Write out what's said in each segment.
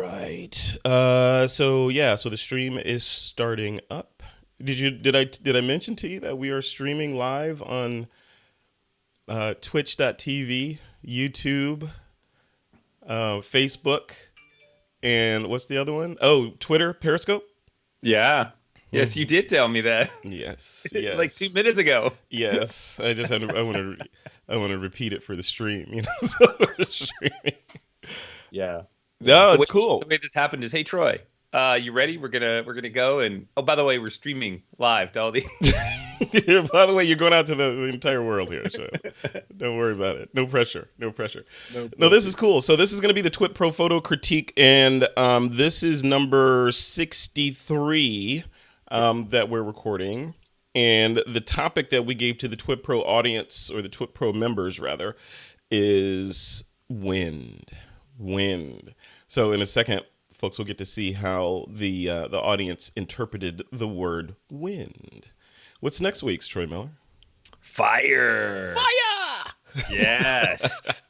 right. So the stream is starting up. Did I mention to you that we are streaming live on twitch.tv, YouTube, Facebook, and what's the other one? Oh, Twitter, Periscope? Yeah. Yes, you did tell me that. Yes. Like 2 minutes ago. Yes. I just had to, I want to repeat it for the stream, so we're streaming. Yeah. No, it's cool. The way this happened is, hey Troy, you ready? We're gonna go, and oh, by the way, we're streaming live to all the By the way, you're going out to the entire world here, so don't worry about it. No pressure. No, this is cool. So this is going to be the TWiP PRO Photo Critique, and this is number 63 that we're recording. And the topic that we gave to the TWiP PRO audience, or the TWiP PRO members, rather, is wind. So in a second, folks will get to see how the audience interpreted the word wind. What's next week's, Troy Miller? Fire. Yes.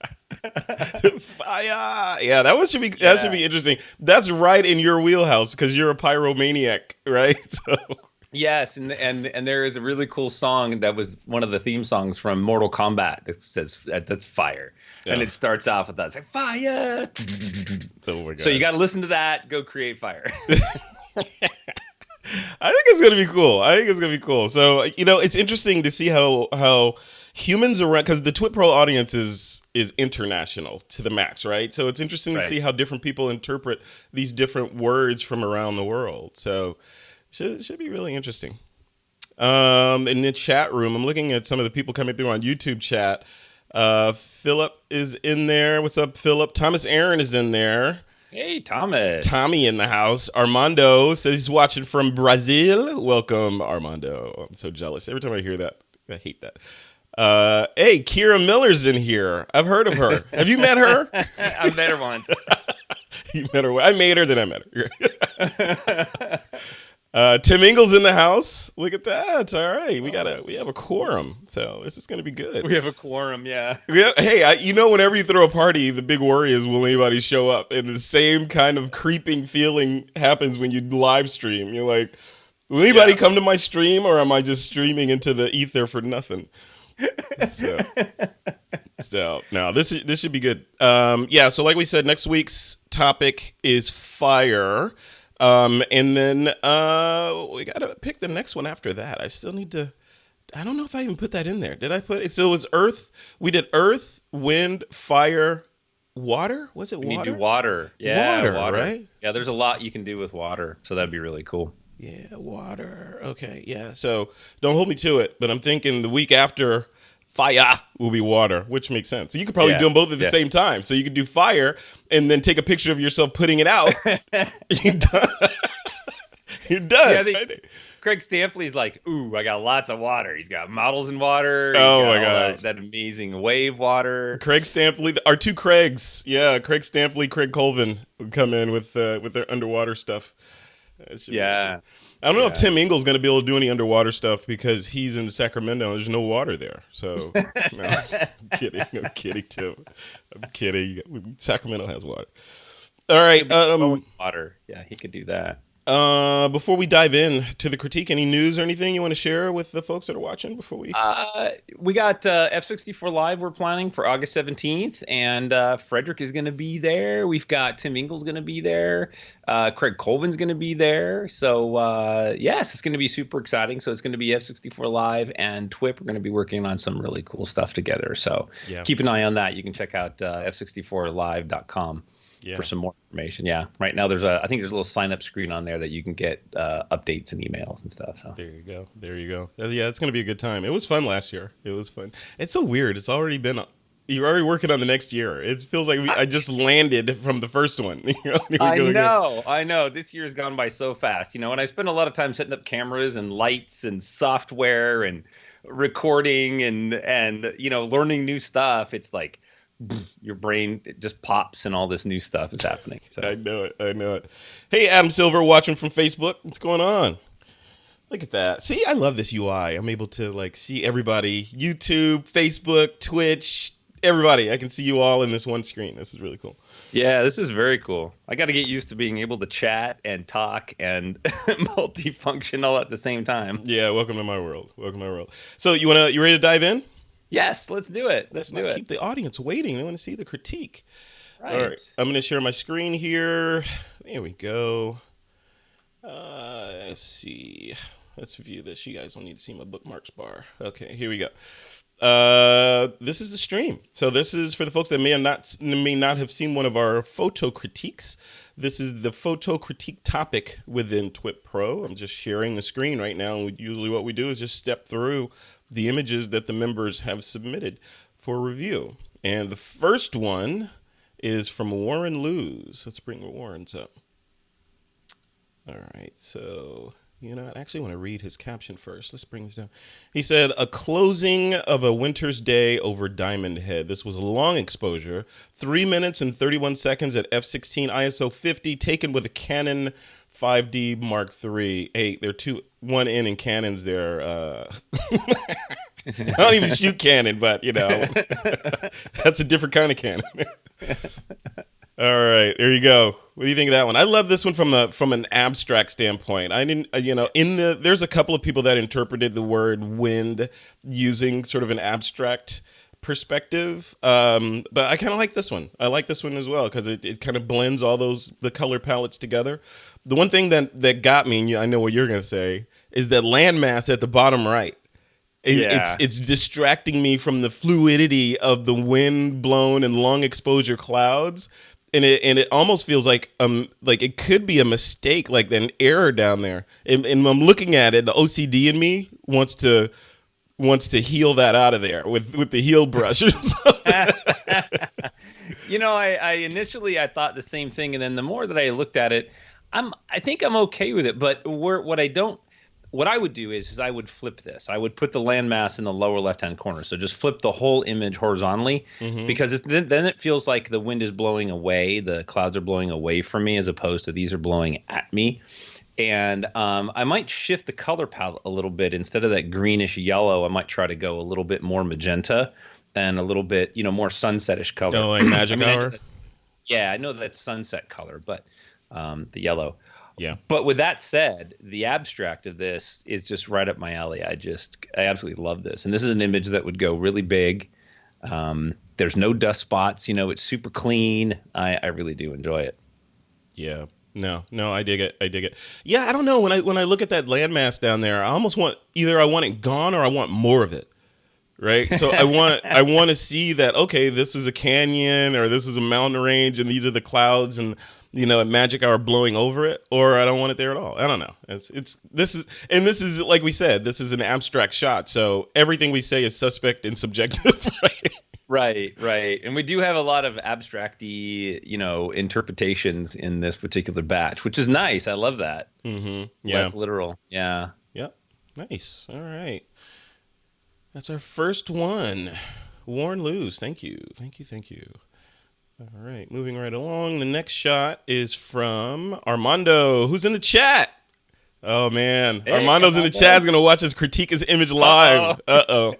Fire. Yeah, that should be interesting. That's right in your wheelhouse because you're a pyromaniac, right? So. Yes, and there is a really cool song that was one of the theme songs from Mortal Kombat that says that's fire. Yeah. And it starts off with that. It's like fire. Oh my God. So you got to listen to that, go create fire. I think it's gonna be cool. So it's interesting to see how humans around, because the TWiP PRO audience is international to the max, right? So it's interesting to see how different people interpret these different words from around the world. So it should be really interesting. In the chat room, I'm looking at some of the people coming through on YouTube chat. Philip is in there. What's up, Philip? Thomas Aaron is in there. Hey, Thomas. Tommy in the house. Armando says he's watching from Brazil. Welcome, Armando. I'm so jealous. Every time I hear that, I hate that. Hey, Kira Miller's in here. I've heard of her. Have you met her? I met her once. You met her? I made her, then I met her. Tim Ingles in the house. Look at that. All right. We have a quorum. So this is going to be good. We have a quorum. Yeah. Hey, whenever you throw a party, the big worry is, will anybody show up? And the same kind of creeping feeling happens when you live stream. You're like, will anybody come to my stream, or am I just streaming into the ether for nothing? So no, this should be good. So like we said, next week's topic is fire. And then we got to pick the next one after that. I still need to, I don't know if I even put that in there. Did I put it? So it was earth. We did earth, wind, fire, water. Was it water? You do water. Yeah. Water. Right? Yeah. There's a lot you can do with water. So that'd be really cool. Yeah. Water. Okay. Yeah. So don't hold me to it, but I'm thinking the week after fire will be water, which makes sense. So you could probably do them both at the same time. So you could do fire and then take a picture of yourself putting it out. You're done. You're done. Yeah, Craig Stampley's like, ooh, I got lots of water. He's got models in water. Oh my God. That amazing wave water. Craig Stampley, our two Craigs. Yeah, Craig Stampley, Craig Colvin would come in with their underwater stuff. Yeah. I don't know if Tim Ingle's going to be able to do any underwater stuff because he's in Sacramento and there's no water there. So, no, I'm kidding, Tim. I'm kidding. Sacramento has water. All right. Water. Yeah, he could do that. Before we dive in to the critique, any news or anything you want to share with the folks that are watching before we? We got F64 Live we're planning for August 17th, and Frederick is going to be there. We've got Tim Ingles going to be there. Craig Colvin's going to be there. So, yes, it's going to be super exciting. So it's going to be F64 Live and TWiP. We're going to be working on some really cool stuff together. So keep an eye on that. You can check out f64live.com. for some more information. Yeah. Right now I think there's a little sign up screen on there that you can get updates and emails and stuff. So there you go. Yeah. It's going to be a good time. It was fun last year. It was fun. It's so weird. You're already working on the next year. It feels like I just landed from the first one. I know. This year's gone by so fast, and I spend a lot of time setting up cameras and lights and software and recording and learning new stuff. It's like, your brain just pops and all this new stuff is happening. So. I know it. Hey, Adam Silver watching from Facebook. What's going on? Look at that. See, I love this UI. I'm able to see everybody. YouTube, Facebook, Twitch, everybody. I can see you all in this one screen. This is really cool. Yeah, this is very cool. I got to get used to being able to chat and talk and multifunction all at the same time. Yeah, welcome to my world. Welcome to my world. So you ready to dive in? Yes, let's do it. Let's not keep the audience waiting. They want to see the critique. Right. All right. I'm going to share my screen here. There we go. Let's see. Let's view this. You guys don't need to see my bookmarks bar. Okay, here we go. This is the stream. So this is for the folks that may not have seen one of our photo critiques. This is the photo critique topic within TWiP Pro. I'm just sharing the screen right now. And usually what we do is just step through the images that the members have submitted for review. And the first one is from Warren Luz. Let's bring the Warrens up. All right, so I actually want to read his caption first. Let's bring this down. He said, a closing of a winter's day over Diamond Head. This was a long exposure, 3 minutes and 31 seconds at f/16 ISO 50, taken with a Canon 5D Mark III. Hey, there are one in and Canons there. I don't even shoot Canon, but, that's a different kind of Canon. All right, there you go. What do you think of that one? I love this one from an abstract standpoint. I didn't, there's a couple of people that interpreted the word wind using sort of an abstract perspective, but I kind of like this one. I like this one as well because it kind of blends all the color palettes together. The one thing that got me, and I know what you're going to say, is that landmass at the bottom right. It's distracting me from the fluidity of the wind blown and long exposure clouds. And it almost feels like it could be a mistake, like an error down there. And I'm looking at it, the OCD in me wants to heal that out of there with the heal brush or something. I initially thought the same thing, and then the more that I looked at it, I think I'm okay with it. But what I would do is I would flip this. I would put the landmass in the lower left-hand corner. So just flip the whole image horizontally, because then it feels like the wind is blowing away. The clouds are blowing away from me as opposed to these are blowing at me. And I might shift the color palette a little bit. Instead of that greenish yellow, I might try to go a little bit more magenta and a little bit, more sunsetish color. Oh, like magic hour? I know that's sunset color, but the yellow. Yeah. But with that said, the abstract of this is just right up my alley. I absolutely love this. And this is an image that would go really big. There's no dust spots. It's super clean. I really do enjoy it. Yeah. No, I dig it. Yeah, I don't know. When I look at that landmass down there, I almost want it gone or I want more of it. Right. So I want to see that, okay, this is a canyon or this is a mountain range and these are the clouds and at magic hour blowing over it, or I don't want it there at all. I don't know. This is like we said, this is an abstract shot. So everything we say is suspect and subjective, right? Right. And we do have a lot of abstract-y, interpretations in this particular batch, which is nice. I love that. Mm-hmm. Yeah. Less literal. Yeah. Yep. Nice. All right. That's our first one. Warren Luz. Thank you. All right, moving right along. The next shot is from Armando, who's in the chat. Oh, man. Hey, Armando's in the chat. He's going to watch us critique his image live. Uh-oh.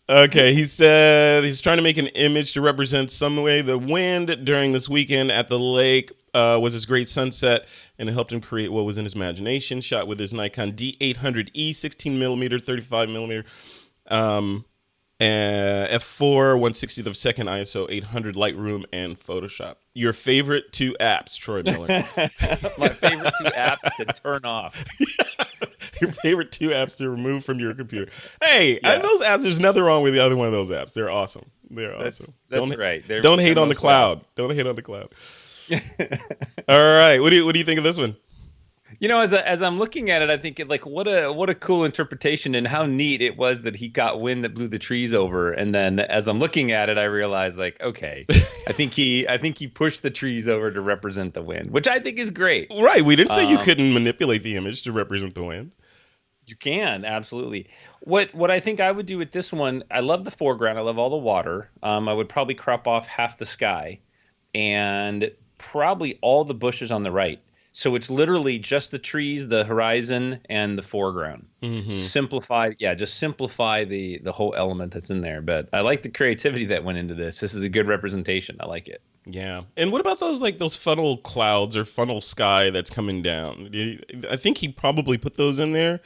Okay, he said he's trying to make an image to represent some way the wind during this weekend at the lake was this great sunset, and it helped him create what was in his imagination, shot with his Nikon D800E, 16mm, 35mm. F4, 1/60th of a second, ISO 800, Lightroom, and Photoshop. Your favorite two apps, Troy Miller. My favorite two apps to turn off. Your favorite two apps to remove from your computer. Hey, those apps, there's nothing wrong with the other one of those apps. They're awesome. That's right. Don't hate on the cloud. Don't hate on the cloud. All right. What do you think of this one? As I'm looking at it, I think what a cool interpretation, and how neat it was that he got wind that blew the trees over. And then as I'm looking at it, I realized okay, I think he pushed the trees over to represent the wind, which I think is great. Right. We didn't say you couldn't manipulate the image to represent the wind. You can, absolutely. What I think I would do with this one, I love the foreground. I love all the water. I would probably crop off half the sky and probably all the bushes on the right. So it's literally just the trees, the horizon, and the foreground. Simplify, just simplify the whole element that's in there. But I like the creativity that went into this. This is a good representation. I like it. Yeah. And what about those funnel clouds or funnel sky that's coming down? I think he probably put those in there.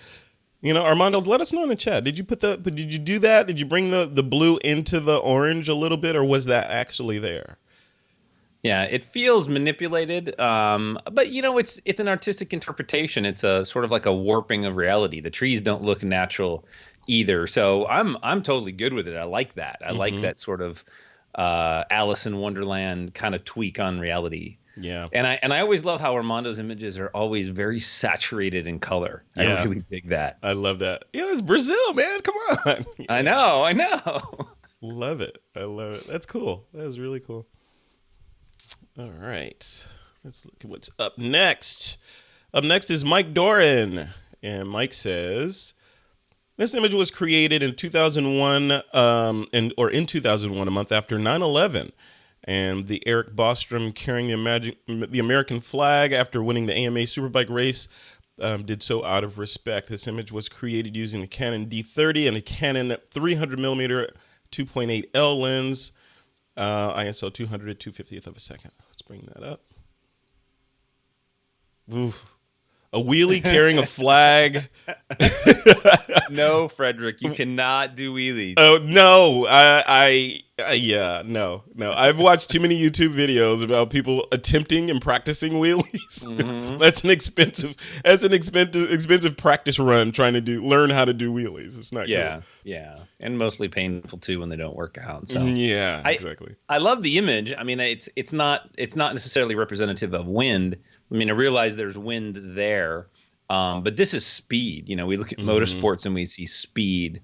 Armando, let us know in the chat. Did you do that? Did you bring the blue into the orange a little bit, or was that actually there? Yeah, it feels manipulated, but it's an artistic interpretation. It's a sort of like a warping of reality. The trees don't look natural either, so I'm totally good with it. I like that. I like that sort of Alice in Wonderland kind of tweak on reality. Yeah, and I always love how Armando's images are always very saturated in color. Yeah. I really dig that. I love that. Yeah, it's Brazil, man. Come on. I know. Love it. I love it. That's cool. That is really cool. All right, let's look at what's up next. Up next is Mike Doran, and Mike says, this image was created in 2001, in 2001, a month after 9/11, and the Eric Bostrom carrying the American flag after winning the AMA Superbike race did so out of respect. This image was created using the Canon D30 and a Canon 300mm 2.8L lens. ISO 200 at 2/50th of a second. Let's bring that up. Oof. A wheelie carrying a flag. No, Frederick, you cannot do wheelies. Oh no, no. I've watched too many YouTube videos about people attempting and practicing wheelies. That's an expensive practice run trying to learn how to do wheelies. It's not good. Yeah, and mostly painful too when they don't work out. So yeah, exactly. I love the image. I mean, it's not necessarily representative of wind. I mean, I realize there's wind there, but this is speed. We look at motorsports and we see speed.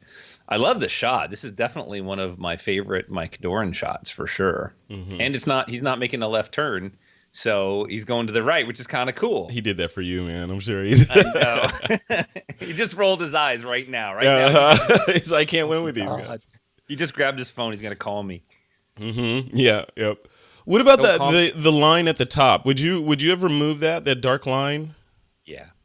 I love the shot. This is definitely one of my favorite Mike Doran shots for sure. And he's not making a left turn, so he's going to the right, which is kind of cool. He did that for you, man. I'm sure I know. He just rolled his eyes right now. Now. He's like, I can't win with these guys. He just grabbed his phone. He's going to call me. Yeah, yep. What about the line at the top? Would you have removed that dark line?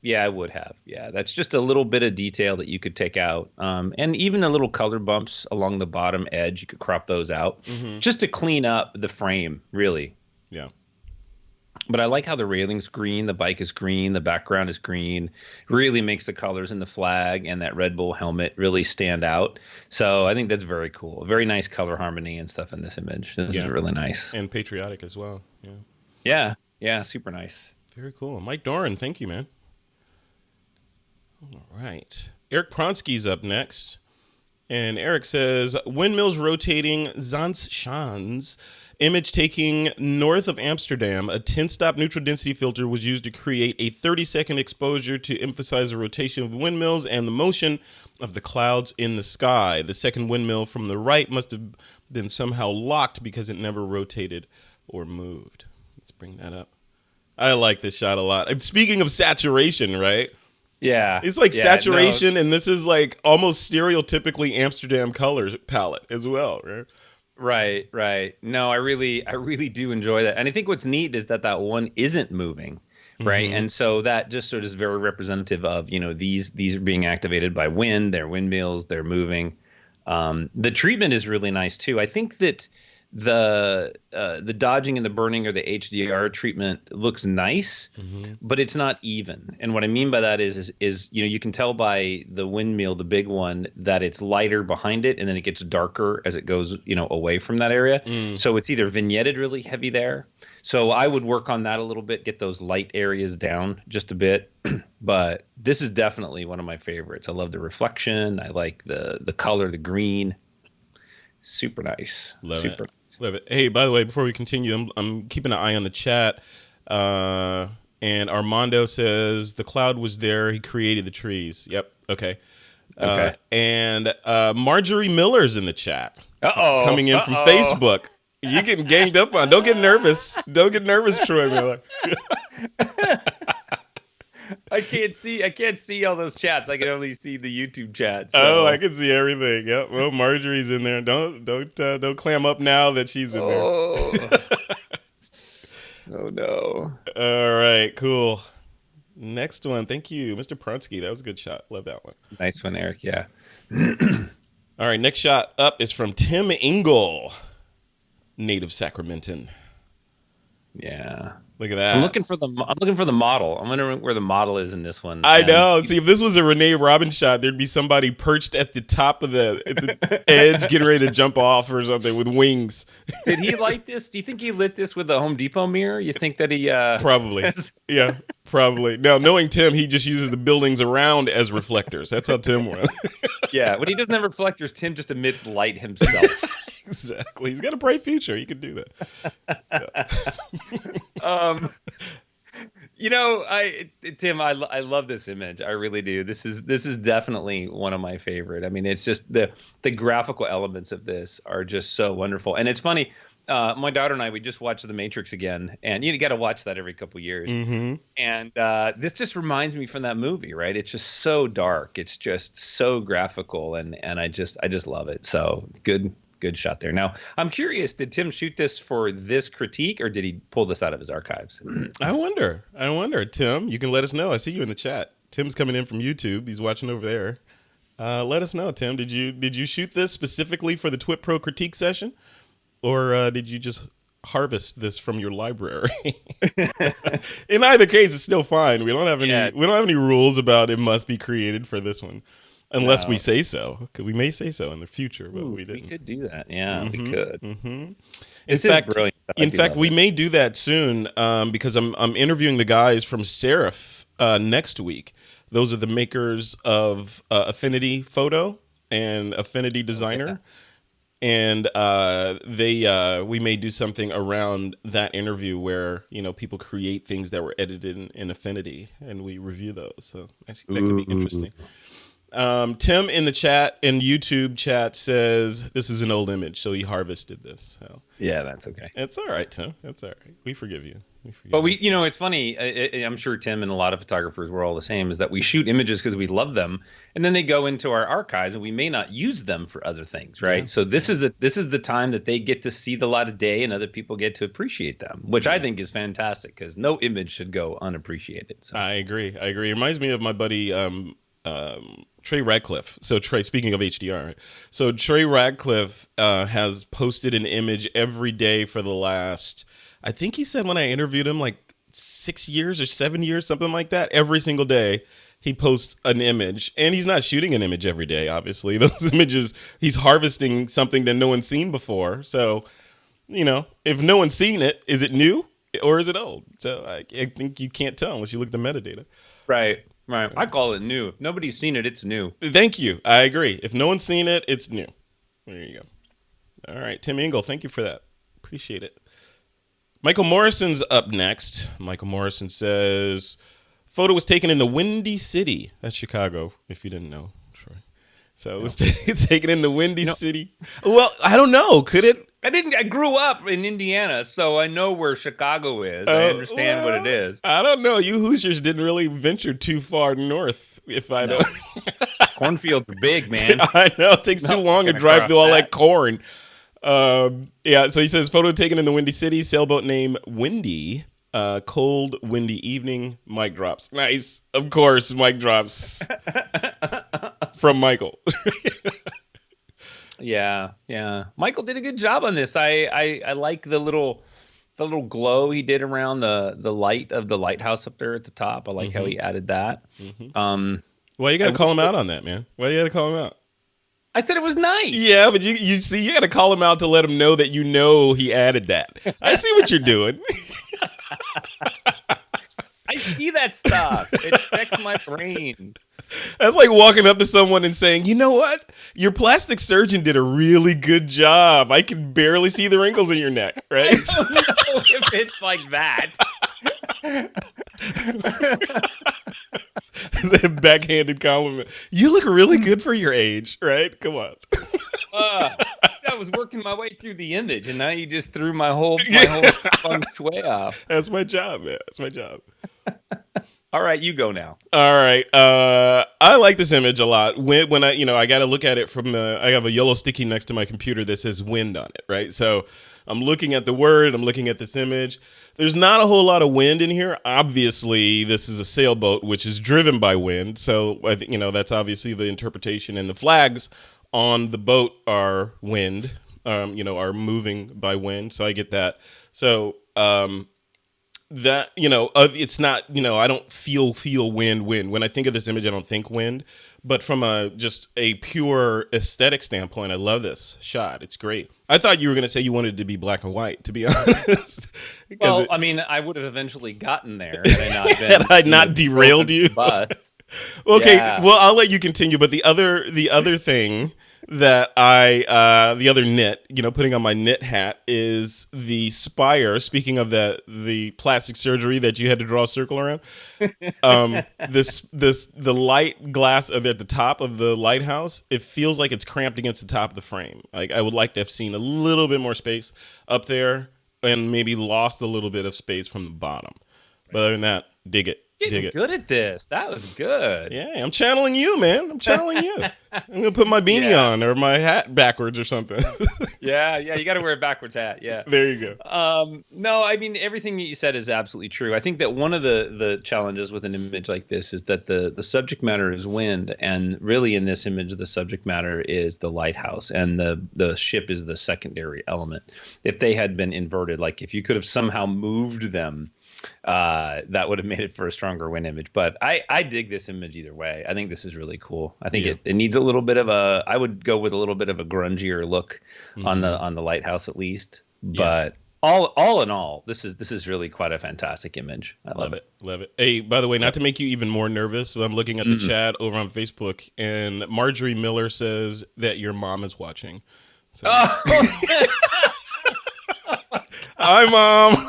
Yeah, I would have. Yeah, that's just a little bit of detail that you could take out, and even the little color bumps along the bottom edge, you could crop those out just to clean up the frame, really. Yeah. But I like how the railing's green, the bike is green, the background is green. Really makes the colors in the flag and that Red Bull helmet really stand out. So I think that's very cool. Very nice color harmony and stuff in this image. This is really nice. And patriotic as well. Yeah. Yeah, super nice. Very cool. Mike Doran, thank you, man. All right. Erik Pronske's up next. And Erik says, windmills rotating Zaanstans. Image taking north of Amsterdam, a 10-stop neutral density filter was used to create a 30-second exposure to emphasize the rotation of the windmills and the motion of the clouds in the sky. The second windmill from the right must have been somehow locked because it never rotated or moved. Let's bring that up. I like this shot a lot. Speaking of saturation, right? Yeah. It's like saturation, and this is like almost stereotypically Amsterdam color palette as well, right? Right. No, I really do enjoy that. And I think what's neat is that one isn't moving, right? And so that just sort of is very representative of, these are being activated by wind, they're windmills, they're moving. The treatment is really nice too. I think that the dodging and the burning or the HDR treatment looks nice, but it's not even. And what I mean by that is you can tell by the windmill, the big one, that it's lighter behind it and then it gets darker as it goes, away from that area. So it's either vignetted really heavy there. So I would work on that a little bit, get those light areas down just a bit. But this is definitely one of my favorites. I love the reflection. I like the color, the green. Super nice. Love it. Hey, by the way, before we continue, I'm keeping an eye on the chat. And Armando says the cloud was there. He created the trees. Yep. Okay. And Marjorie Miller's in the chat. Coming in from Facebook. You getting ganged up on. Don't get nervous. Don't get nervous, Troy Miller. I can't see all those chats. I can only see the YouTube chats. So. Oh, I can see everything. Yep. Well, Marjorie's in there. Don't clam up now that she's in there. Oh no. All right, cool. Next one. Thank you, Mr. Pronske. That was a good shot. Love that one. Nice one, Eric. Yeah. All right, next shot up is from Tim Engel, native Sacramentan. Yeah. Look at that. I'm looking for the model. I'm wondering where the model is in this one. I know. See, if this was a Renee Robbins shot, there'd be somebody perched at the top of the edge, getting ready to jump off or something with wings. Did he light this? Do you think he lit this with a Home Depot mirror? You think that he probably? Yeah, probably. Now, knowing Tim, he just uses the buildings around as reflectors. That's how Tim went. Yeah, when he doesn't have reflectors, Tim just emits light himself. Exactly. He's got a bright future. He could do that. Tim, I love this image. I really do. This is definitely one of my favorite. I mean, it's just the graphical elements of this are just so wonderful. And it's funny. My daughter and I, we just watched The Matrix again, and you got to watch that every couple years. Mm-hmm. And this just reminds me from that movie, right? It's just so dark. It's just so graphical, and I just love it. So good shot there. Now, I'm curious, did Tim shoot this for this critique, or did he pull this out of his archives? I wonder, Tim. You can let us know. I see you in the chat. Tim's coming in from YouTube. He's watching over there. Let us know, Tim. Did you shoot this specifically for the TWiP Pro Critique session, or did you just harvest this from your library? In either case, it's still fine. We don't have any rules about it must be created for this one. Unless we say so. We may say so in the future, but we didn't. We could do that. Yeah, we could. Mm-hmm. In fact, we may do that soon because I'm interviewing the guys from Serif next week. Those are the makers of Affinity Photo and Affinity Designer. And we may do something around that interview where, people create things that were edited in Affinity and we review those. So that could be interesting. Tim in the chat, in YouTube chat, says this is an old image, so he harvested this. So. Yeah, that's okay. It's all right, Tim. That's all right. We forgive you. But it's funny. I'm sure Tim and a lot of photographers were all the same. Is that we shoot images because we love them, and then they go into our archives, and we may not use them for other things, right? Yeah. So this is the time that they get to see the light of day, and other people get to appreciate them, which I think is fantastic because no image should go unappreciated. So. I agree. It reminds me of my buddy. Trey Ratcliff. So Trey, speaking of HDR, right? So Trey Ratcliff has posted an image every day for the last, I think he said when I interviewed him, like 6 years or 7 years, something like that. Every single day he posts an image, and he's not shooting an image every day. Obviously, those images, he's harvesting something that no one's seen before. So, if no one's seen it, is it new or is it old? So I think you can't tell unless you look at the metadata. Right. Right. I call it new. If nobody's seen it, it's new. Thank you. I agree. If no one's seen it, it's new. There you go. All right. Tim Engel, thank you for that. Appreciate it. Michael Morrison's up next. Michael Morrison says, photo was taken in the Windy City. That's Chicago, if you didn't know. Troy. So it was taken in the Windy City. Well, I don't know. Could it? I grew up in Indiana, so I know where Chicago is. I understand what it is. I don't know. You Hoosiers didn't really venture too far north, if I know. Cornfields are big, man. I know. It takes too long to drive through all that corn. So he says, photo taken in the Windy City, sailboat name Windy, cold, windy evening, mic drops. Nice. Of course, mic drops from Michael. Yeah. Michael did a good job on this. I like the little glow he did around the light of the lighthouse up there at the top. I like how he added that. Mm-hmm. Well, you got to call him out on that, man. Why you got to call him out? I said it was nice. Yeah, but you see, you got to call him out to let him know that he added that. I see what you're doing. I see that stuff. It affects my brain. That's like walking up to someone and saying, you know what? Your plastic surgeon did a really good job. I can barely see the wrinkles in your neck, right? I don't know if it's like that. The backhanded compliment. You look really good for your age, right? Come on. I was working my way through the image, and now you just threw my whole feng shui off. That's my job, man. That's my job. All right, you go now. All right. I like this image a lot. When I got to look at it from I have a yellow sticky next to my computer that says wind on it, right? So I'm looking at the word, I'm looking at this image. There's not a whole lot of wind in here. Obviously, this is a sailboat, which is driven by wind. So I think, that's obviously the interpretation. And the flags on the boat are wind, are moving by wind. So I get that. So, that it's not, I don't feel wind. When I think of this image, I don't think wind, but from just a pure aesthetic standpoint, I love this shot. It's great. I thought you were going to say you wanted it to be black and white, to be honest. Well, I would have eventually gotten there had I not derailed you. Bus. Okay, yeah. Well, I'll let you continue. But the other thing that the other knit, putting on my knit hat, is the spire. Speaking of the plastic surgery that you had to draw a circle around, the light glass at the top of the lighthouse, it feels like it's cramped against the top of the frame. Like, I would like to have seen a little bit more space up there, and maybe lost a little bit of space from the bottom. But other than that, dig it. Getting good at this. That was good. Yeah, I'm channeling you, man. I'm channeling you. I'm gonna put my beanie on or my hat backwards or something. yeah, you got to wear a backwards hat. Yeah. There you go. No, I mean, everything that you said is absolutely true. I think that one of the challenges with an image like this is that the subject matter is wind, and really in this image the subject matter is the lighthouse, and the ship is the secondary element. If they had been inverted, like if you could have somehow moved them, that would have made it for a stronger wind image. But I dig this image either way. I think this is really cool. I think it needs a little bit of I would go with a little bit of a grungier look on the lighthouse at least. But all in all, this is really quite a fantastic image. I love it. Love it. Hey, by the way, not to make you even more nervous, I'm looking at the chat over on Facebook, and Marjorie Miller says that your mom is watching. So. Hi, Mom.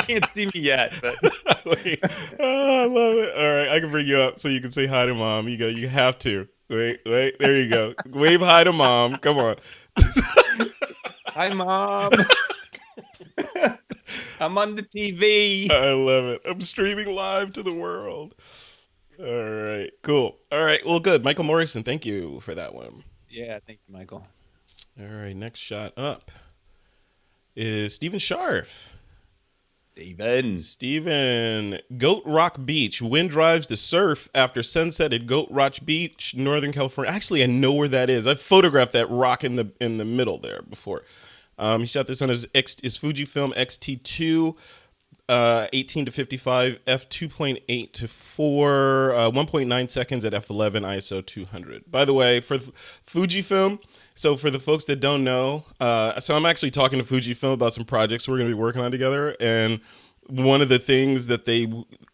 Can't see me yet, but I love it. All right, I can bring you up so you can say hi to Mom. You have to. Wait, there you go. Wave hi to Mom. Come on. Hi, Mom. I'm on the TV. I love it. I'm streaming live to the world. All right, cool. All right, well, good. Michael Morrison, thank you for that one. Yeah, thank you, Michael. All right, next shot up is Stephen Scharf. Steven, Goat Rock Beach. Wind drives the surf after sunset at Goat Rock Beach, Northern California. Actually, I know where that is. I've photographed that rock in the middle there before. He shot this on his Fujifilm X-T2, 18 to 55, f2.8 to 4, 1.9 seconds at f11, ISO 200. By the way, for Fujifilm, so for the folks that don't know, so I'm actually talking to Fujifilm about some projects we're going to be working on together, and one of the things that they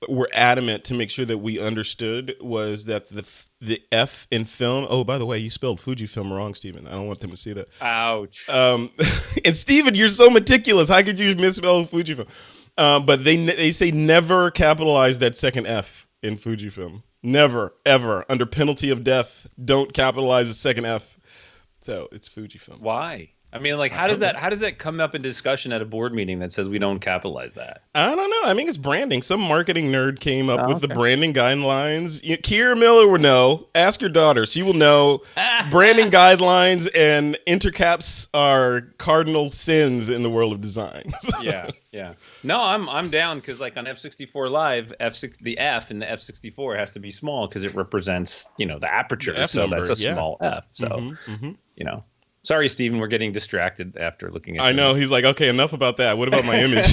were adamant to make sure that we understood was that the F in film. Oh, by the way, you spelled Fujifilm wrong, Steven. I don't want them to see that. Ouch. And Steven, you're so meticulous. How could you misspell Fujifilm? But they say never capitalize that second F in Fujifilm. Never, ever, under penalty of death, don't capitalize the second F. So it's Fujifilm. Why? I mean, like, how does that come up in discussion at a board meeting that says we don't capitalize that? I don't know. I mean, it's branding. Some marketing nerd came up with the branding guidelines. Kiera Miller will know. Ask your daughter. She will know. Branding guidelines and intercaps are cardinal sins in the world of design. Yeah. No, I'm down because, like, on F64 Live, the F in the F64 has to be small because it represents, the aperture. The F so number, that's a small F. So, Sorry, Steven, we're getting distracted after looking at I know. He's like, okay, enough about that. What about my image?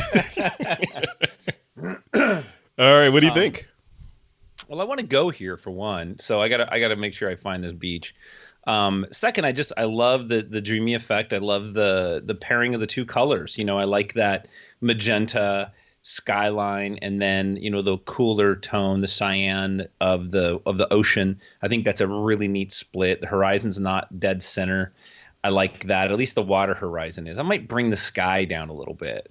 All right, what do you think? Well, I want to go here for one, so I gotta make sure I find this beach. Second, I love the dreamy effect. I love the pairing of the two colors. I like that magenta skyline and then the cooler tone, the cyan of the ocean. I think that's a really neat split. The horizon's not dead center. I like that. At least the water horizon is. I might bring the sky down a little bit.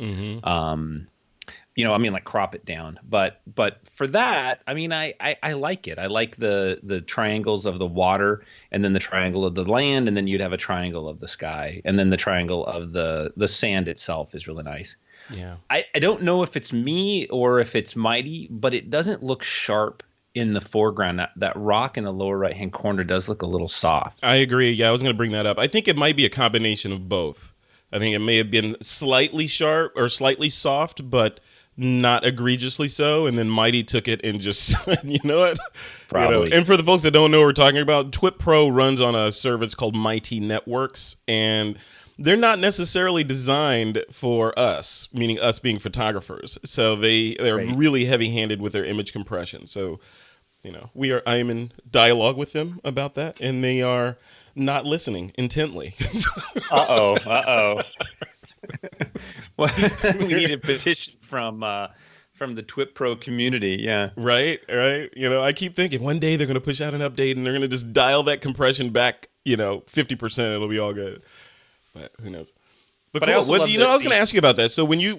I mean, like crop it down. But for that, I mean, I like it. I like the triangles of the water, and then the triangle of the land, and then you'd have a triangle of the sky, and then the triangle of the sand itself is really nice. Yeah. I don't know if it's me or if it's Mighty, but it doesn't look sharp in the foreground. That rock in the lower right hand corner does look a little soft. I agree. Yeah, I was going to bring that up. I think it might be a combination of both. I think it may have been slightly sharp or slightly soft, but not egregiously so. And then Mighty took it and just said, you know what? Probably. And for the folks that don't know what we're talking about, TWiP PRO runs on a service called Mighty Networks, and they're not necessarily designed for us, meaning us being photographers. So they're Right. really heavy-handed with their image compression. So, I am in dialogue with them about that, and they are not listening intently. Uh-oh. Well, we need a petition from the TWiP Pro community. Yeah. Right. I keep thinking one day they're going to push out an update and they're going to just dial that compression back, 50%. It'll be all good. But who knows? But I cool. also love I was going to ask you about that. So when you're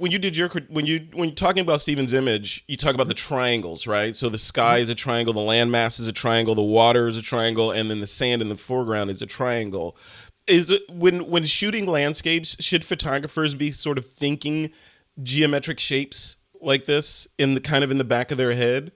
talking about Steven's image, you talk about the triangles, right? So the sky is a triangle, the landmass is a triangle, the water is a triangle, and then the sand in the foreground is a triangle. Is it when shooting landscapes, should photographers be sort of thinking geometric shapes like this in the back of their head?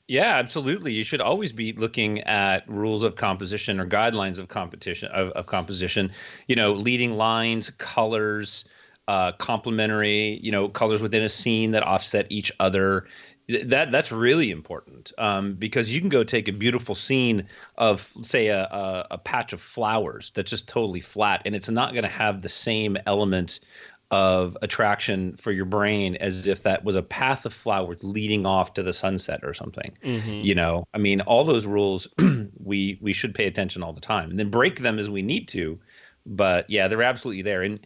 Yeah, absolutely. You should always be looking at rules of composition or guidelines of composition. Leading lines, colors, complementary. Colors within a scene that offset each other. That's really important, because you can go take a beautiful scene of, say, a patch of flowers that's just totally flat, and it's not going to have the same element of attraction for your brain as if that was a path of flowers leading off to the sunset or something. Mm-hmm. I mean, all those rules we should pay attention all the time, and then break them as we need to. But yeah, they're absolutely there. And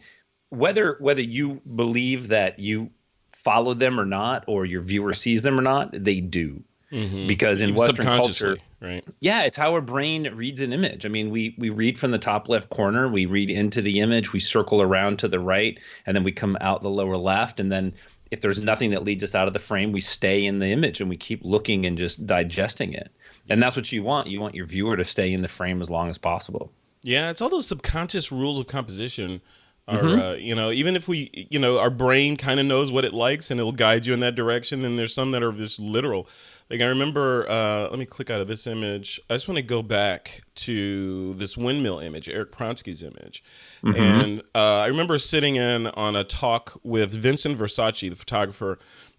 whether you believe that you follow them or not, or your viewer sees them or not, they do. Mm-hmm. Because in Western culture, right? Yeah, it's how our brain reads an image. I mean, we read from the top left corner, we read into the image, we circle around to the right, and then we come out the lower left. And then if there's nothing that leads us out of the frame, we stay in the image and we keep looking and just digesting it. And that's what you want. You want your viewer to stay in the frame as long as possible. Yeah, it's all those subconscious rules of composition. Are, even if we, our brain kind of knows what it likes and it'll guide you in that direction. And there's some that are just literal. Like I remember, let me click out of this image. I just want to go back to this windmill image, Erik Pronske's image. Mm-hmm. And I remember sitting in on a talk with Vincent Versace, the photographer,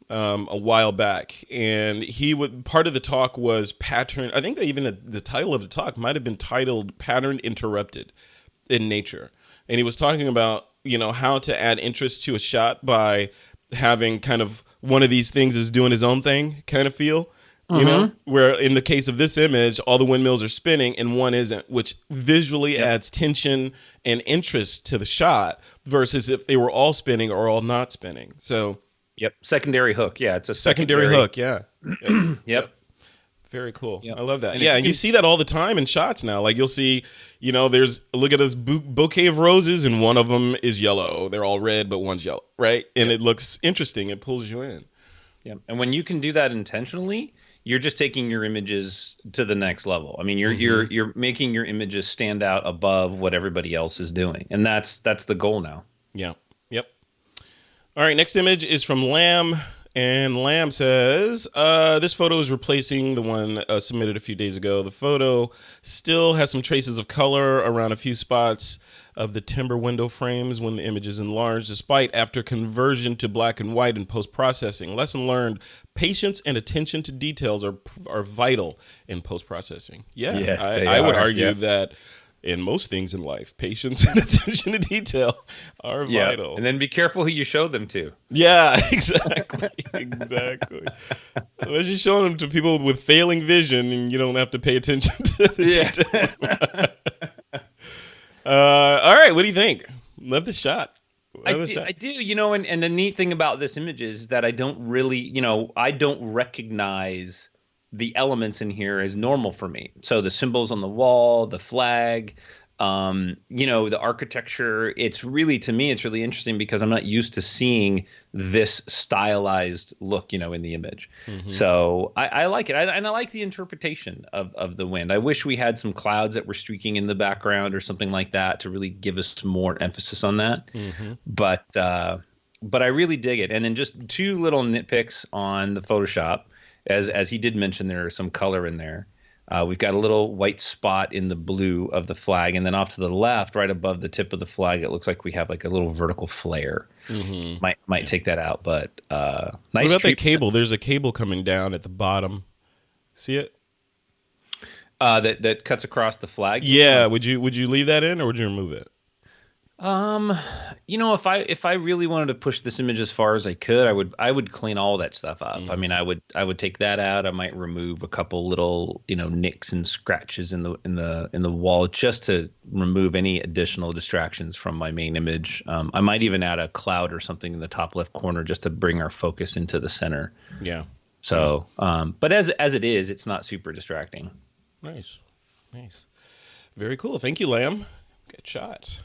a while back. And part of the talk was pattern. I think that even the title of the talk might have been titled Pattern Interrupted in Nature. And he was talking about, how to add interest to a shot by having kind of one of these things is doing his own thing kind of feel, where in the case of this image, all the windmills are spinning and one isn't, which visually adds tension and interest to the shot versus if they were all spinning or all not spinning. So, yep. Secondary hook. Yeah. It's a secondary hook. Yeah. Yep. Very cool. Yep. I love that. And And you see that all the look in shots now. Like you'll see, look at this bouquet of roses and one of them is yellow. They're all red, but one's yellow, right? And it looks interesting. It pulls you in. Yeah. And when you can do that intentionally, you're just taking your images to the next level. I mean, you're making your images stand out above what everybody else is doing. And that's the goal now. Yeah. Yep. All right. Next image is from Lamb. And Lamb says, this photo is replacing the one submitted a few days ago. The photo still has some traces of color around a few spots of the timber window frames when the image is enlarged, despite after conversion to black and white in post-processing. Lesson learned, patience and attention to details are vital in post-processing. Yeah, yes, I would argue that in most things in life, patience and attention to detail are vital. And then be careful who you show them to. Yeah, exactly. Unless you're showing them to people with failing vision and you don't have to pay attention to the details. All right, what do you think? Love the shot. I do, and the neat thing about this image is that I don't really, I don't recognize the elements in here as normal for me. So the symbols on the wall, the flag, The architecture, it's really, to me, it's really interesting because I'm not used to seeing this stylized look, in the image. So I like it. And I like the interpretation of the wind. I wish we had some clouds that were streaking in the background or something like that to really give us more emphasis on that. But I really dig it. And then just two little nitpicks on the Photoshop, as he did mention, there are some color in there. We've got a little white spot in the blue of the flag, and then off to the left, right above the tip of the flag, it looks like we have like a little vertical flare. Might take that out, but nice. What about that cable? There's a cable coming down at the bottom. See it? That cuts across the flag. Yeah. Would you leave that in, or would you remove it? If I really wanted to push this image as far as I could, I would clean all that stuff up. I mean, I would take that out. I might remove a couple little, nicks and scratches in the wall just to remove any additional distractions from my main image. I might even add a cloud or something in the top left corner just to bring our focus into the center. Yeah. So, but as it is, it's not super distracting. Nice. Very cool. Thank you, Lamb. Good shot.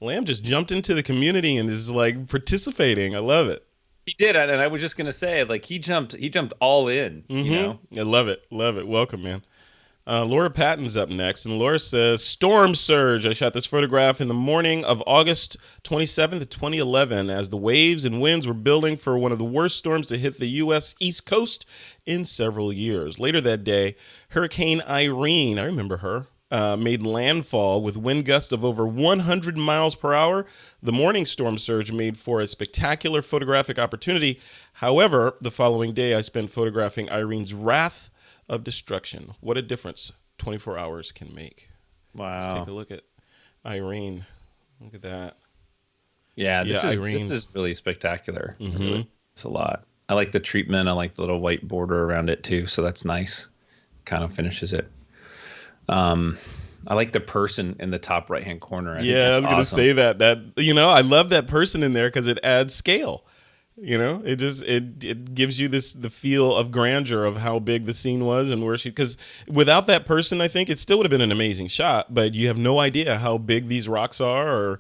Lamb just jumped into the community and is like participating. I love it. He did, and I was just gonna say, like, he jumped all in. I love it. Welcome, man. Laura Patton's up next, and Laura says, "Storm surge. I shot this photograph in the morning of August 27th, 2011, as the waves and winds were building for one of the worst storms to hit the U.S. East Coast in several years. Later that day, Hurricane Irene, I remember her, made landfall with wind gusts of over 100 miles per hour. The morning storm surge made for a spectacular photographic opportunity. However, the following day, I spent photographing Irene's wrath of destruction. What a difference 24 hours can make." Wow. Let's take a look at Irene. Look at that. Yeah, this is really spectacular. It's a lot. I like the treatment. I like the little white border around it too, so that's nice. Kind of finishes it. I like the person in the top right hand corner. I was going to say that I love that person in there because it adds scale. It gives you the feel of grandeur of how big the scene was and because without that person, I think it still would have been an amazing shot, but you have no idea how big these rocks are or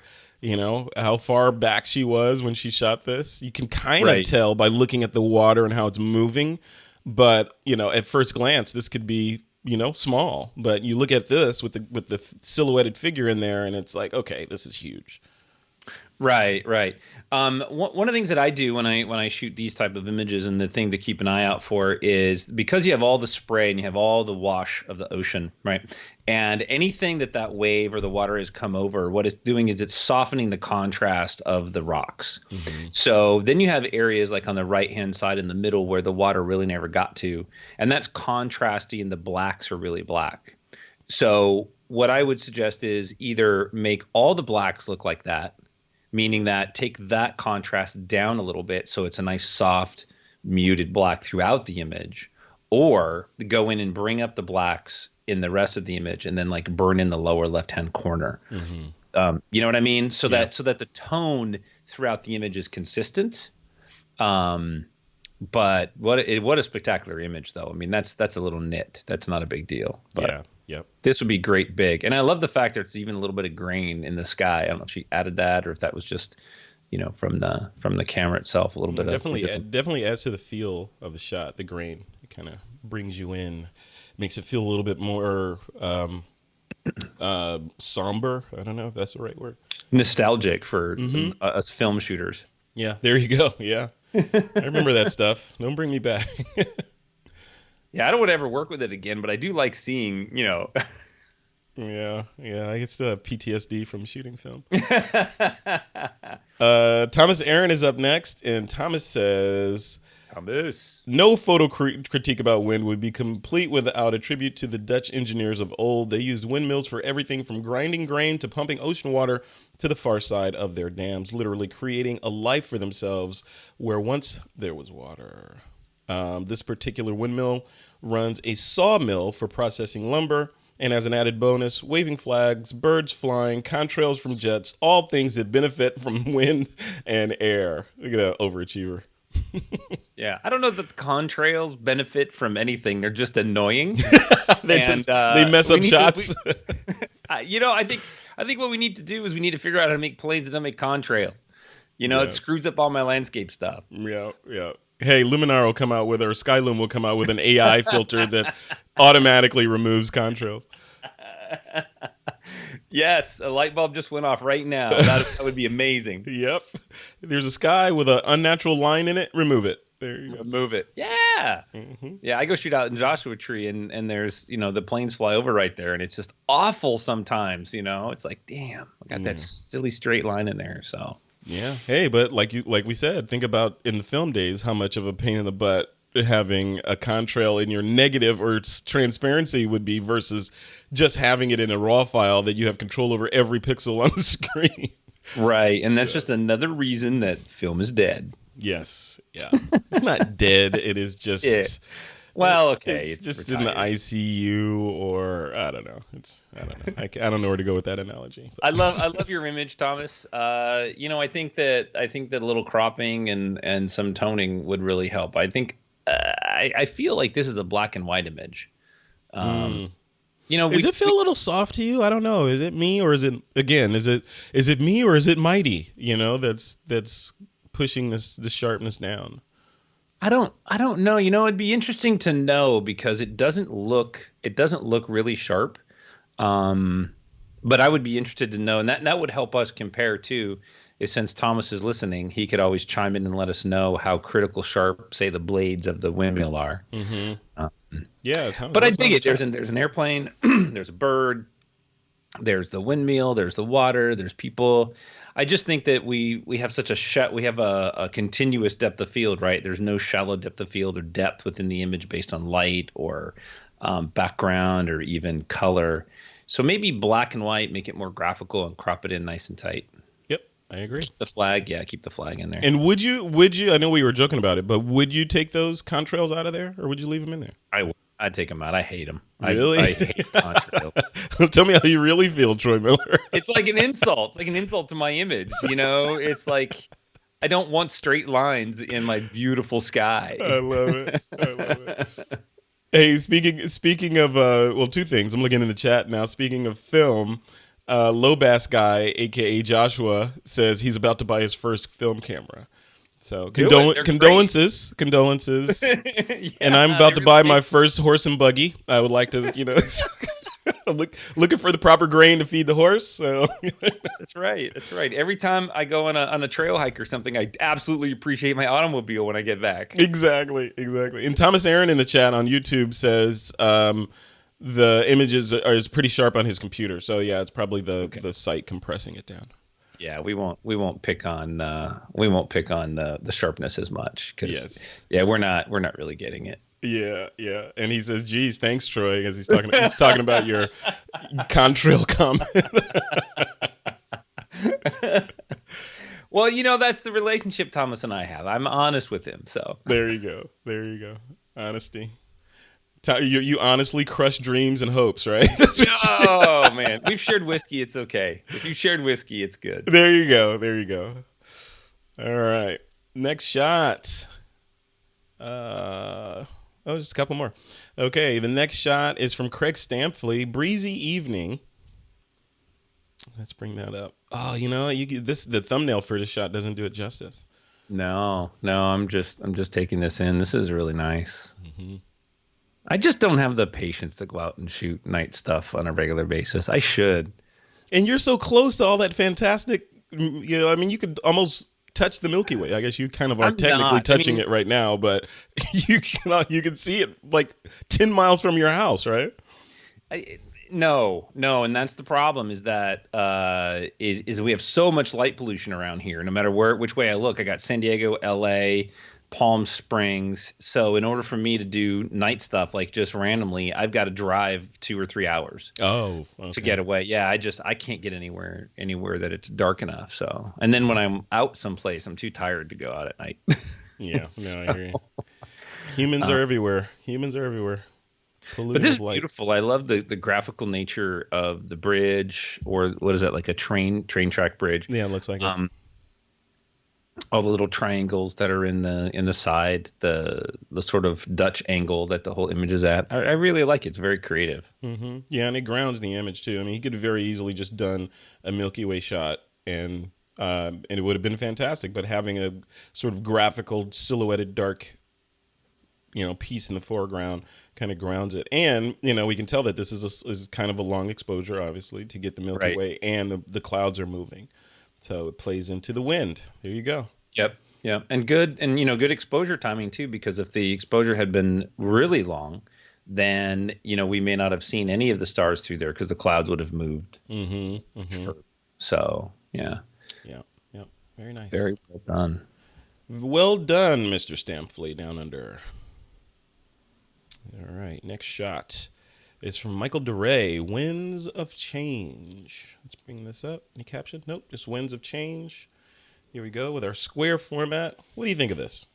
how far back she was when she shot this. You can kind of tell by looking at the water and how it's moving, but at first glance this could be small, but you look at this with the silhouetted figure in there, and it's like, okay, this is huge. Right. One of the things that I do when I shoot these type of images, and the thing to keep an eye out for, is because you have all the spray and you have all the wash of the ocean, right? And anything that wave or the water has come over, what it's doing is it's softening the contrast of the rocks. So then you have areas like on the right-hand side in the middle where the water really never got to, and that's contrasty and the blacks are really black. So what I would suggest is either make all the blacks look like that, meaning that take that contrast down a little bit so it's a nice soft muted black throughout the image, or go in and bring up the blacks in the rest of the image and then like burn in the lower left hand corner. You know what I mean? So that the tone throughout the image is consistent. But what a spectacular image though. I mean, that's a little nit. That's not a big deal. But this would be great big. And I love the fact that it's even a little bit of grain in the sky. I don't know if she added that or if that was just, from the camera itself, a little bit definitely adds to the feel of the shot. The grain, it kind of brings you in, makes it feel a little bit more somber. I don't know if that's the right word. Nostalgic for us film shooters. Yeah, there you go. Yeah. I remember that stuff. Don't bring me back. Yeah, I don't want to ever work with it again, but I do like seeing, Yeah, I still have PTSD from shooting film. Thomas Aaron is up next, and Thomas says, "No photo critique about wind would be complete without a tribute to the Dutch engineers of old. They used windmills for everything from grinding grain to pumping ocean water to the far side of their dams, literally creating a life for themselves where once there was water. This particular windmill runs a sawmill for processing lumber, and as an added bonus, waving flags, birds flying, contrails from jets, all things that benefit from wind and air." Look at that overachiever. Yeah, I don't know that the contrails benefit from anything. They're just annoying. They mess up shots. I think what we need to do is we need to figure out how to make planes and not make contrails. Yeah. It screws up all my landscape stuff. Yeah, yeah. Hey, Luminar will come out with, or Skyloom will come out with an AI filter that automatically removes contrails. Yes, a light bulb just went off right now. That would be amazing. Yep. There's a sky with an unnatural line in it. Remove it. There you go. Remove it. Yeah. Mm-hmm. Yeah, I go shoot out in Joshua Tree and there's, the planes fly over right there and it's just awful sometimes, It's like, damn, I got that silly straight line in there, so. Yeah. Hey, but like we said, think about in the film days how much of a pain in the butt having a contrail in your negative or its transparency would be versus just having it in a raw file that you have control over every pixel on the screen. Right, and that's just another reason that film is dead. Yes. Yeah. It's not dead. It is just. Yeah. Well, okay. It's just retired. in the ICU, or I don't know. I don't know. I don't know where to go with that analogy. I love your image, Thomas. I think that a little cropping and some toning would really help. I think I feel like this is a black and white image. Does it feel a little soft to you? I don't know. Is it me, or is it me, or is it mighty? That's pushing the sharpness down. I don't know. It'd be interesting to know because it doesn't look really sharp. But I would be interested to know, and that would help us compare too. Is since Thomas is listening, he could always chime in and let us know how critical sharp, say, the blades of the windmill are. Mm-hmm. Yeah, but I dig it. There's an airplane, there's a bird, there's the windmill, there's the water, there's people. I just think that we have such we have a continuous depth of field, right? There's no shallow depth of field or depth within the image based on light or background or even color. So maybe black and white, make it more graphical and crop it in nice and tight. Yep, I agree. Keep the flag in there. And would you? I know we were joking about it, but would you take those contrails out of there, or would you leave them in there? I'd take them out. I hate them. Really? I hate contrails. Tell me how you really feel, Troy Miller. It's like an insult. It's like an insult to my image. It's like I don't want straight lines in my beautiful sky. I love it. Hey, speaking of two things. I'm looking in the chat now. Speaking of film, Low Bass Guy, aka Joshua, says he's about to buy his first film camera. So condolences, Yeah, and I'm about to buy my first horse and buggy. I would like to, I'm looking for the proper grain to feed the horse. So That's right. Every time I go on a trail hike or something, I absolutely appreciate my automobile when I get back. Exactly. And Thomas Aaron in the chat on YouTube says the images is pretty sharp on his computer. So yeah, it's probably the site compressing it down. Yeah, we won't pick on the sharpness as much because we're not really getting it. Yeah, and he says, "Geez, thanks, Troy," as he's talking about your contrail comment. Well, that's the relationship Thomas and I have. I'm honest with him, so there you go, honesty. You honestly crush dreams and hopes, right? Oh man, we've shared whiskey. It's okay. If you shared whiskey, it's good. There you go. All right, next shot. Just a couple more. Okay, the next shot is from Craig Stampley. Breezy evening. Let's bring that up. Oh, the thumbnail for this shot doesn't do it justice. No, I'm just taking this in. This is really nice. Mm-hmm. I just don't have the patience to go out and shoot night stuff on a regular basis. I should. And you're so close to all that fantastic, you could almost touch the Milky Way. I guess you kind of are technically touching it right now, but you can see it like 10 miles from your house, right? No, and that's the problem is that is we have so much light pollution around here. No matter which way I look, I got San Diego, LA, Palm Springs. So in order for me to do night stuff, like just randomly, I've got to drive 2 or 3 hours. Oh, okay. To get away. Yeah, I can't get anywhere that it's dark enough. So, and then when I'm out someplace, I'm too tired to go out at night. Yeah, no, I hear you. Humans are everywhere. But this is beautiful. I love the graphical nature of the bridge, or what is that, like a train track bridge? Yeah, it looks like it. All the little triangles that are in the side, the sort of Dutch angle that the whole image is at. I really like it. It's very creative. Yeah, and it grounds the image too. I mean, he could have very easily just done a Milky Way shot, and it would have been fantastic. But having a sort of graphical, silhouetted, dark, piece in the foreground kind of grounds it. And we can tell that this is kind of a long exposure, obviously, to get the Milky Way, and the clouds are moving, so it plays into the wind. There you go. Yep. Yeah. And good exposure timing too, because if the exposure had been really long, then, we may not have seen any of the stars through there because the clouds would have moved. So, yeah. Yeah. Yeah. Very nice. Very well done. Well done, Mr. Stamfley Down Under. All right. Next shot is from Michael DeRay, Winds of Change. Let's bring this up. Any caption? Nope. Just Winds of Change. Here we go with our square format. What do you think of this?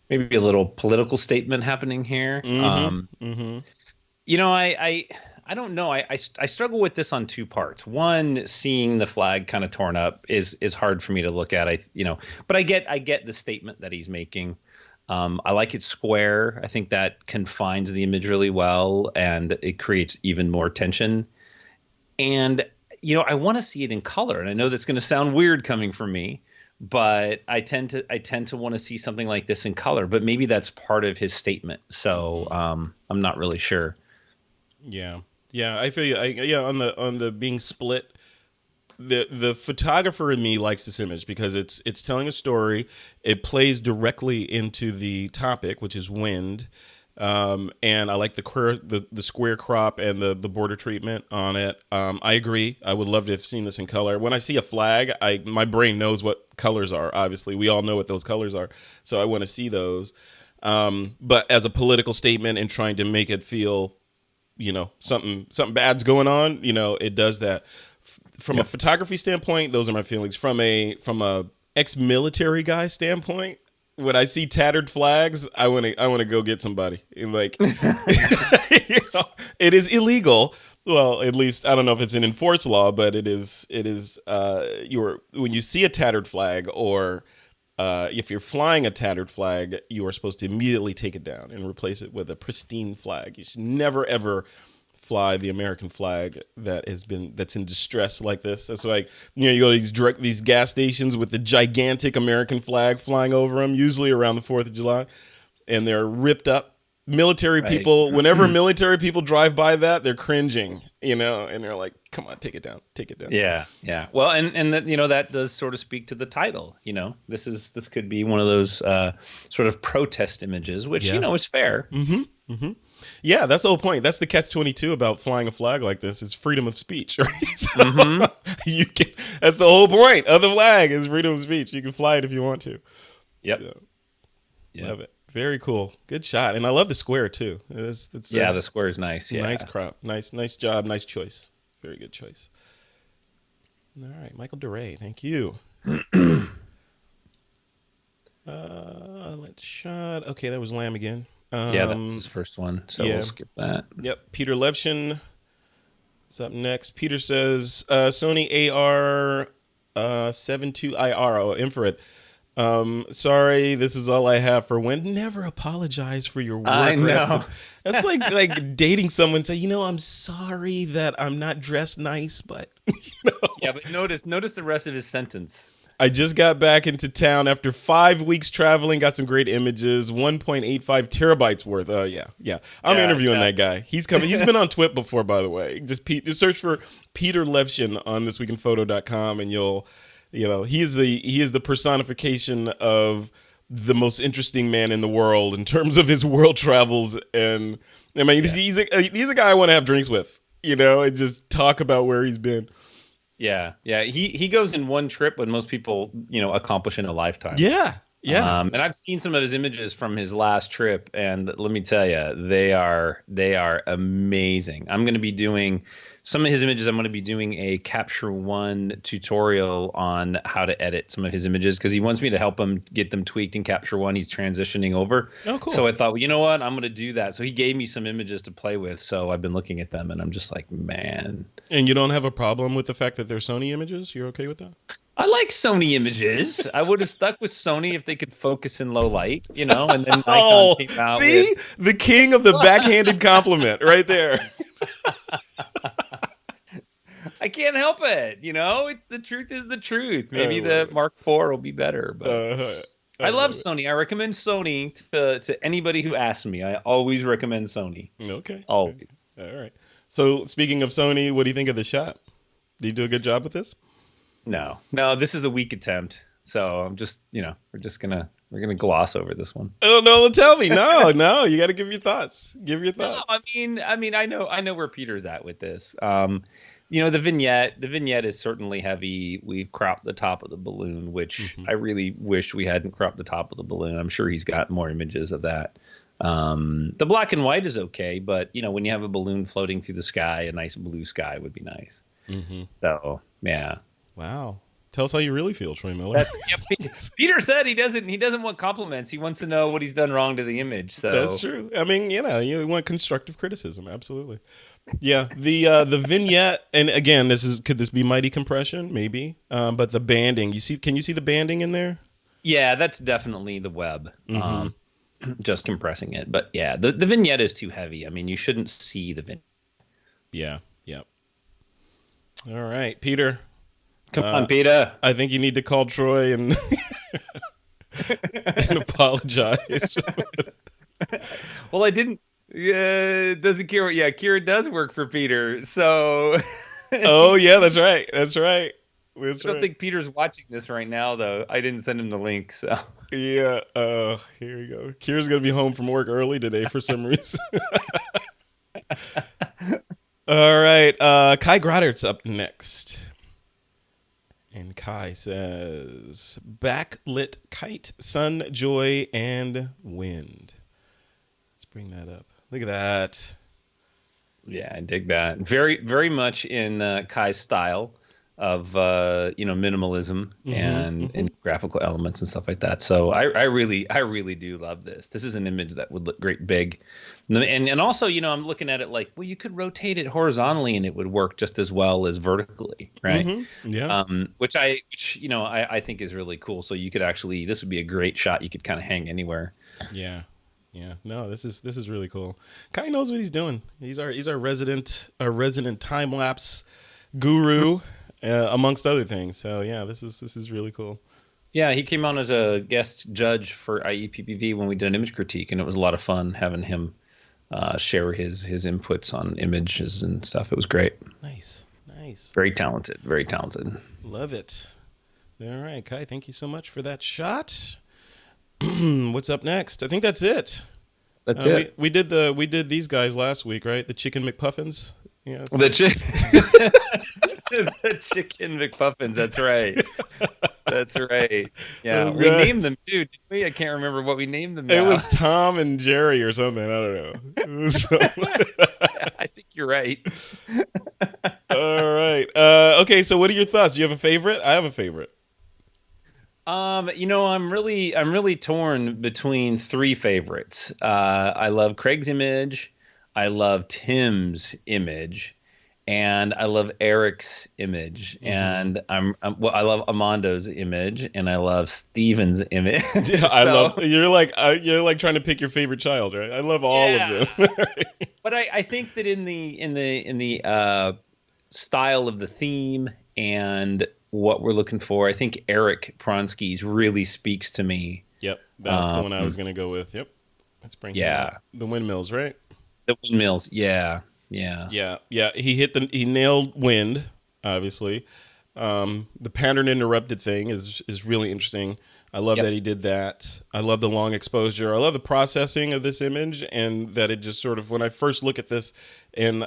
Maybe a little political statement happening here. I don't know. I struggle with this on two parts. One, seeing the flag kind of torn up is hard for me to look at. But I get the statement that he's making. I like it square. I think that confines the image really well, and it creates even more tension. And I want to see it in color, and I know that's going to sound weird coming from me, but I tend to want to see something like this in color. But maybe that's part of his statement. So I'm not really sure. Yeah, I feel you. On the being split. The photographer in me likes this image because it's telling a story. It plays directly into the topic, which is wind, and I like the square crop and the border treatment on it. I agree. I would love to have seen this in color. When I see a flag, my brain knows what colors are. Obviously, we all know what those colors are, so I want to see those. But as a political statement and trying to make it feel, something bad's going on, it does that. From a photography standpoint, those are my feelings. From a ex-military guy standpoint, when I see tattered flags, I want to go get somebody. Like, it is illegal. Well, at least I don't know if it's an enforced law, but it is. When you see a tattered flag, or if you're flying a tattered flag, you are supposed to immediately take it down and replace it with a pristine flag. You should never ever fly the American flag that's in distress like this. That's like, you go to these gas stations with the gigantic American flag flying over them, usually around the 4th of July, and they're ripped up. Military people, whenever military people drive by that, they're cringing, and they're like, come on, take it down. Yeah. Well, and that, that does sort of speak to the title. This could be one of those sort of protest images, which, is fair. Yeah, that's the whole point. That's the catch-22 about flying a flag like this. It's freedom of speech, right? So that's the whole point of the flag, is freedom of speech. You can fly it if you want to. Yep. So, love it. Very cool. Good shot. And I love the square too. The square is nice. Yeah. Nice crop. Nice job. Nice choice. Very good choice. All right, Michael DeRay. Thank you. Let's shot. Okay, that was Lamb again. That's his first one, so we'll skip that. Yep. Peter Levshin is up next. Peter says Sony AR 72 IR, infrared. Sorry, this is all I have for wind. Never apologize for your work. I know. That's like dating someone. Say, I'm sorry that I'm not dressed nice, but Yeah, but notice the rest of his sentence. I just got back into town after 5 weeks traveling. Got some great images. 1.85 terabytes worth. Yeah. I'm interviewing that guy. He's coming. He's been on TWiP before, by the way. Just search for Peter Levshin on thisweekinphoto.com, and you'll. He is the personification of the most interesting man in the world in terms of his world travels. And I mean, he's a guy I want to have drinks with, and just talk about where he's been. Yeah. He goes in one trip when most people, accomplish in a lifetime. Yeah. And I've seen some of his images from his last trip, and let me tell you, they are amazing. I'm going to be doing some of his images. I'm going to be doing a Capture One tutorial on how to edit some of his images, because he wants me to help him get them tweaked in Capture One. He's transitioning over. Oh, cool. So I thought, well, you know what? I'm going to do that. So he gave me some images to play with. So I've been looking at them, and I'm just like, man. And you don't have a problem with the fact that they're Sony images? You're okay with that? I like Sony images. I would have stuck with Sony if they could focus in low light, and then Nikon Oh, came out see? The king of the backhanded compliment right there. I can't help it. The truth is the truth. I Maybe love the it. Mark IV will be better, but I I love love it. Sony. I recommend Sony to anybody who asks me. I always recommend Sony. Okay. Always. All right. So speaking of Sony, what do you think of the shot? Did you do a good job with this? No, this is a weak attempt. So I'm just, we're gonna gloss over this one. Oh no, tell me. No, you got to give your thoughts. Give your No, thoughts. I know where Peter's at with this. The vignette is certainly heavy. We've cropped the top of the balloon, which I really wish we hadn't cropped the top of the balloon. I'm sure he's got more images of that. The black and white is okay, but when you have a balloon floating through the sky, a nice blue sky would be nice. So yeah. Wow. Tell us how you really feel, Troy Miller. Peter said he doesn't want compliments. He wants to know what he's done wrong to the image. So that's true. I mean, you want constructive criticism, absolutely. Yeah, the vignette, and again, could this be mighty compression? Maybe, but the banding. Can you see the banding in there? Yeah, that's definitely the web. Just compressing it, but yeah, the vignette is too heavy. I mean, you shouldn't see the vignette. Yeah. All right, Peter. Come on, Peter. I think you need to call Troy and and apologize. Well, I didn't. Doesn't Kira? Yeah, Kira does work for Peter. So. Oh yeah, that's right. I don't think Peter's watching this right now, though. I didn't send him the link, so. Yeah. Here we go. Kira's gonna be home from work early today for some reason. All right. Kai Groddert's up next. And Kai says, backlit kite, sun, joy, and wind. Let's bring that up. Look at that. Yeah, I dig that. Very, very much in Kai's style of, minimalism and graphical elements and stuff like that. So I really do love this. This is an image that would look great big. And also, I'm looking at it like, well, you could rotate it horizontally and it would work just as well as vertically, right? Yeah. Which I think is really cool. So you could this would be a great shot. You could kind of hang anywhere. Yeah. No, this is really cool. Kai knows what he's doing. He's our resident time lapse guru, amongst other things. So yeah, this is really cool. Yeah, he came on as a guest judge for IEPPV when we did an image critique, and it was a lot of fun having him share his inputs on images and stuff. It was great. Nice. Very talented. Love it. All right, Kai, thank you so much for that shot. What's up next? I think that's it. That's it. We did these guys last week, right? The chicken McPuffins. Yeah. The chicken McPuffins. That's right. That's right. Yeah, we named them too, didn't we? I can't remember what we named them now. It was Tom and Jerry or something. I don't know. I think you're right. All right. Okay. So, what are your thoughts? Do you have a favorite? I have a favorite. I'm really torn between three favorites. I love Craig's image, I love Tim's image, and I love Erik's image, and I love Amando's image, and I love Steven's image. Yeah, I love you're like trying to pick your favorite child, right? I love all of them. But I think that in the style of the theme and what we're looking for, I think Erik Pronske's really speaks to me. Yep, that's the one I was going to go with. Yep, let's bring the windmills, right? The windmills, yeah. He nailed wind, obviously. The pattern interrupted thing is really interesting. I love that he did that. I love the long exposure. I love the processing of this image, and that it just sort of, when I first look at this and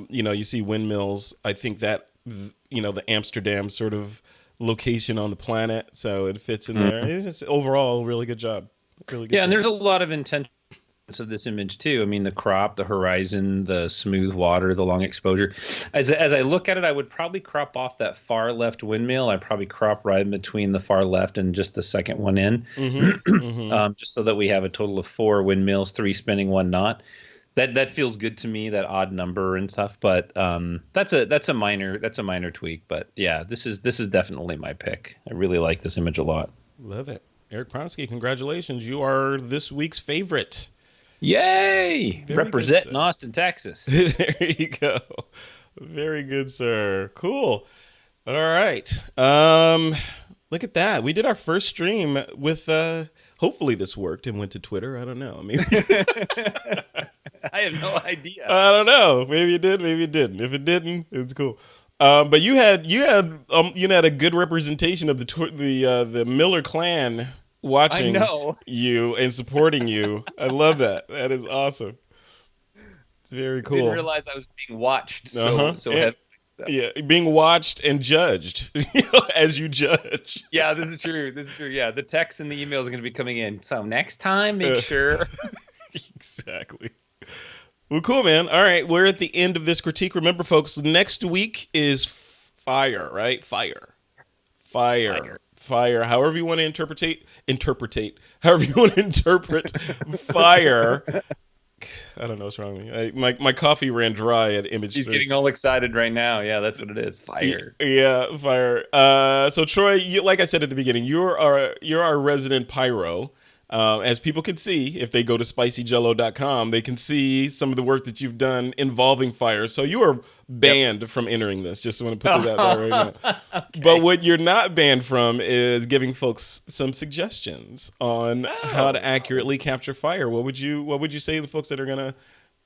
you see windmills, I think that the Amsterdam sort of location on the planet, so it fits in there. It's just overall a really good job. Really good. Yeah, and there's a lot of intention of this image too. I mean, the crop, the horizon, the smooth water, the long exposure. As I look at it, I would probably crop off that far left windmill. I'd probably crop right in between the far left and just the second one in, just so that we have a total of 4 windmills, 3 spinning, 1 not. That feels good to me, that odd number and stuff. But that's a minor tweak. But yeah, this is definitely my pick. I really like this image a lot. Love it. Erik Pronske, congratulations. You are this week's favorite. Yay! Very Representing Austin, Texas. There you go. Very good, sir. Cool. All right. Look at that. We did our first stream with hopefully this worked and went to Twitter. I don't know. Maybe I have no idea. I don't know. Maybe it did, maybe it didn't. If it didn't, it's cool. But you had a good representation of the Miller clan watching you and supporting you. I love that. That is awesome. It's very cool. I didn't realize I was being watched so heavily. So. Yeah, being watched and judged as you judge. Yeah, this is true. Yeah, the texts and the emails are going to be coming in. So next time, make sure. Exactly. Well, cool, man. All right, we're at the end of this critique. Remember, folks, next week is fire, right? Fire. However you want to interpret. However you want to interpret fire. I don't know what's wrong with me. My coffee ran dry at image. He's getting all excited right now. Yeah, that's what it is. Fire. Yeah, fire. So Troy, like I said at the beginning, you're our resident pyro. As people can see, if they go to spicyjello.com, they can see some of the work that you've done involving fire. So you are banned from entering this. Just want to put that out there right now. Okay. But what you're not banned from is giving folks some suggestions on how to accurately capture fire. What would you say to the folks that are gonna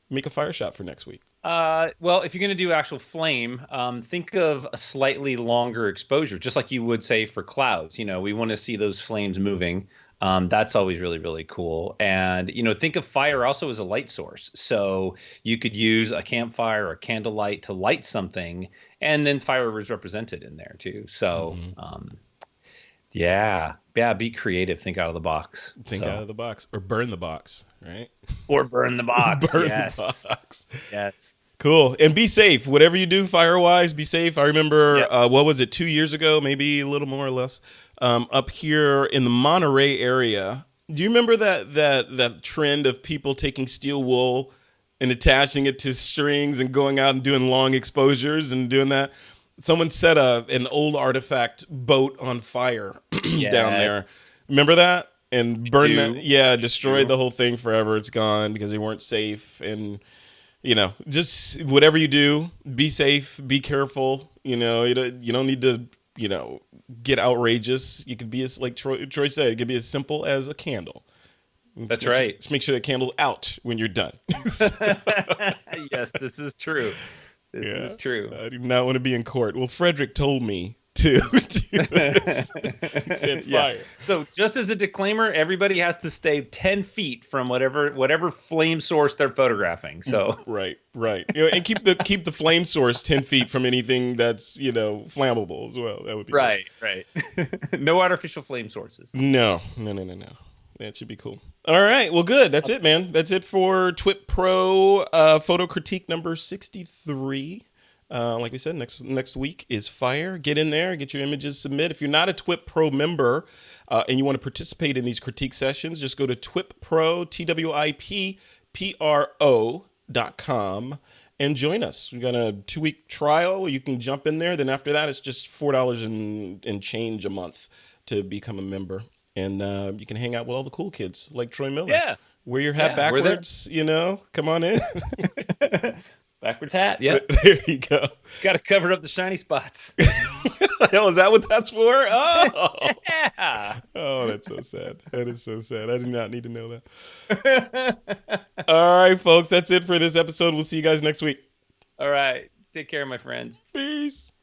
make a fire shot for next week? Well, if you're going to do actual flame, think of a slightly longer exposure, just like you would say for clouds. We want to see those flames moving. That's always really, really cool. And, think of fire also as a light source. So you could use a campfire or candlelight to light something, and then fire is represented in there too. So, yeah, be creative. Think out of the box. Think out of the box, or burn the box, right? Or burn the box. Burn the box. Yes. Cool. And be safe. Whatever you do fire-wise, be safe. I remember, what was it, 2 years ago, maybe a little more or less, up here in the Monterey area. Do you remember that trend of people taking steel wool and attaching it to strings and going out and doing long exposures and doing that? Someone set an old artifact boat on fire down there. Remember that? And burned that? Yeah, destroyed the whole thing forever. It's gone because they weren't safe. And, just whatever you do, be safe, be careful. You don't need to, get outrageous. You could be as, like Troy said, it could be as simple as a candle. That's right. Just make sure the candle's out when you're done. Yes, this is true. This is true. I do not want to be in court. Well, Frederick told me to do this. He said fire. So just as a disclaimer, everybody has to stay 10 feet from whatever flame source they're photographing. So right. And keep the flame source 10 feet from anything that's flammable as well. That would be right. No artificial flame sources. No. That should be cool. All right. Well, good. That's it, man. That's it for TWiP Pro Photo Critique number 63. Like we said, next week is fire. Get in there, get your images, submit. If you're not a TWiP Pro member and you want to participate in these critique sessions, just go to TWiP Pro, TWiP PRO.com, and join us. We got a 2-week trial where you can jump in there. Then after that, it's just $4 and change a month to become a member. And you can hang out with all the cool kids like Troy Miller. Yeah. Wear your hat backwards, come on in. Backwards hat. Yep. There you go. Got to cover up the shiny spots. Hell, is that what that's for? Oh. Yeah. Oh, that's so sad. That is so sad. I did not need to know that. All right, folks. That's it for this episode. We'll see you guys next week. All right. Take care, my friends. Peace.